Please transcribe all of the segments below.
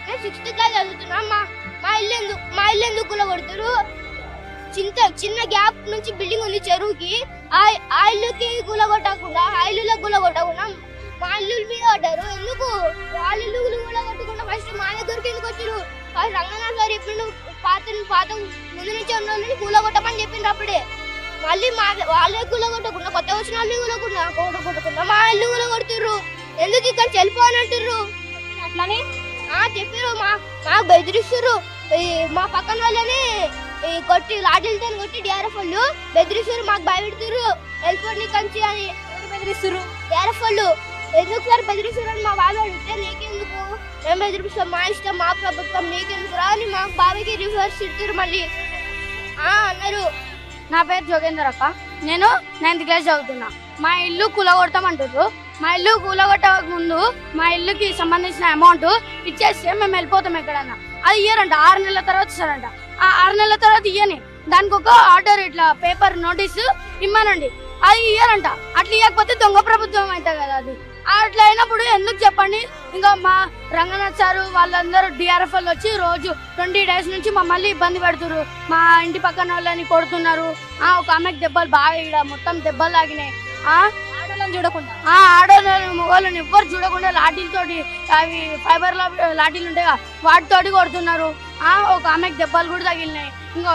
నేను 6th class చదువుతున్నా. మా ఇల్లు ఎందుకు కూలగొడతారు? చిన్న గ్యాప్ నుంచి బిల్డింగ్ ఉంది చెరువుకి. ఆ ఇల్లుకి కూలగొట్టకుండా మా ఇల్లు మీద పడ్డారు. ఎందుకు వాళ్ళ ఇల్లు కూలగొట్టకుండా ఫస్ట్ మా దగ్గరికి ఎందుకు వచ్చారు? రంగనాథ్ గారు చెప్పిండు పాత ముందు నుంచి ఉన్న వాళ్ళని కూలగొట్టమని చెప్పిండ్రు. అప్పుడే మళ్ళీ వాళ్ళే కూలగొట్టకుండా కొత్త వచ్చిన వాళ్ళు కూలగొట్టకుండా మా ఇల్లు కూలగొడుతుర్రు. ఎందుకు ఇక్కడ చెల్లిపోనంటుర్రు అట్లని చెప్పారు. మాకు బెదిరిస్తుర్రు. మా పక్కన వాళ్ళని కొట్టి లాఠీలతో కొట్టి డిఆర్ఎఫ్ వాళ్ళు బెదిరిస్తున్నారు. మాకు భయపెడుతుర్రు వెళ్ళిపోండి కంచి అని బెదిరిస్తున్నారు. డిఆర్ఎఫ్ వాళ్ళు ఎందుకు సార్ బెదిరిస్తున్నారు మా బాబాయ్ అడిగితే నీకెందుకు మేము బెదిరిస్తాం, మా ఇష్టం, మా ప్రభుత్వం, నీకెందుకు రా అని మా బాబాయ్కి రివర్స్ ఇస్తారు. మళ్ళీ అన్నారు. నా పేరు జోగేందర్ అక్క. నేను 9th క్లాస్ చదువుతున్నా. మా ఇల్లు కూలగొడతామంటారు. మా ఇల్లు కూలగొట్టక ముందు మా ఇల్లుకి సంబంధించిన అమౌంట్ ఇచ్చేస్తే మేము వెళ్ళిపోతాం ఎక్కడన్నా. అది ఇయ్యరంట. 6 నెలల తర్వాత ఇస్తారంట. ఆ 6 నెలల తర్వాత ఇయ్యని దానికి ఒక ఆర్డర్ ఇట్లా పేపర్ నోటీసు ఇమ్మనండి. అది ఇయ్యరంట. అట్లా ఇవ్వకపోతే దొంగ ప్రభుత్వం అవుతుంది కదా. అది అట్లా అయినప్పుడు ఎందుకు చెప్పండి? ఇంకా మా రంగనాథ్ సారు వాళ్ళందరూ డిఆర్ఎఫ్ వాళ్ళు వచ్చి రోజు 20 days నుంచి మమ్మల్ని ఇబ్బంది పెడుతున్నారు. మా ఇంటి పక్కన వాళ్ళని కొడుతున్నారు. ఒక ఆమెకు దెబ్బలు బాగా ఇక్కడ మొత్తం దెబ్బలు లాగినాయి. ఆడవాళ్ళని చూడకుండా ఆడవాళ్ళని మొగోళ్ళని ఎవ్వరు చూడకుండా లాఠీలతోటి అవి ఫైబర్ లాఠీలు ఉంటాయి వాటితోటి కొడుతున్నారు. ఒక ఆమెకు దెబ్బలు కూడా తగిలినాయి.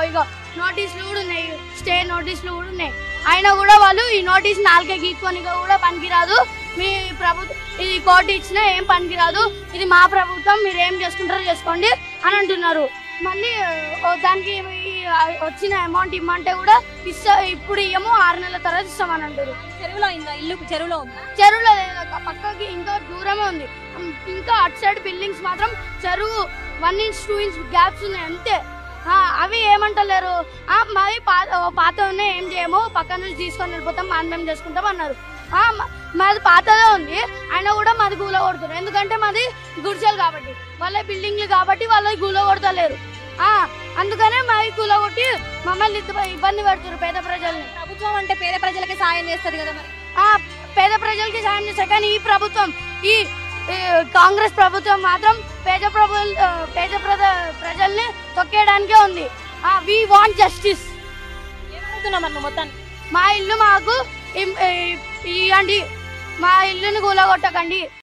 ఇగో నోటీసులు కూడా ఉన్నాయి. స్టే నోటీసులు కూడా ఉన్నాయి. అయినా కూడా వాళ్ళు ఈ నోటీస్ 4 గీక్కొని కూడా పనికిరాదు. మీ ప్రభుత్వం ఇది కోర్టు ఇచ్చినా ఏం పనికిరాదు. ఇది మా ప్రభుత్వం, మీరు ఏం చేసుకుంటారో చేసుకోండి అని అంటున్నారు. మళ్ళీ దానికి వచ్చిన అమౌంట్ ఇమ్మంటే కూడా ఇప్పుడు ఇయ్యము, 6 నెలల తర్వాత ఇస్తామని అంటారు. చెరువులో అయిందా? ఇల్లు చెరువులో ఉందా? చెరువులో పక్కకి ఇంకా దూరమే ఉంది. ఇంకా అటు సైడ్ బిల్డింగ్స్ మాత్రం చెరువు 1 inch 2 inch గ్యాప్స్ ఉన్నాయి అంతే. అవి ఏమంటలేరు. మరి పాత ఉన్నాయి ఏం చేయము, పక్క నుంచి తీసుకొని వెళ్ళిపోతాం, మేము చేసుకుంటాం అన్నారు. మాది పాతదే ఉంది అయినా కూడా మాది గూల కొడుతున్నారు. ఎందుకంటే మాది గుడిసెలు కాబట్టి, వాళ్ళ బిల్డింగ్లు కాబట్టి వాళ్ళకి గూల కొడతలేరు. అందుకనే మాది గూల కొట్టి మమ్మల్ని ఇబ్బంది పెడుతున్నారు పేద ప్రజల్ని. ప్రభుత్వం అంటే పేద ప్రజలకి సాయం చేస్తుంది కదా మరి. పేద ప్రజలకి సాయం చేస్తారు. కానీ ఈ ప్రభుత్వం, ఈ కాంగ్రెస్ ప్రభుత్వం మాత్రం పేద ప్రజల్ని తొక్కేయడానికే ఉంది. We want justice. మొత్తాన్ని మా ఇల్లు మాకు ఇవ్వండి, మా ఇల్లుని కూలగొట్టకండి.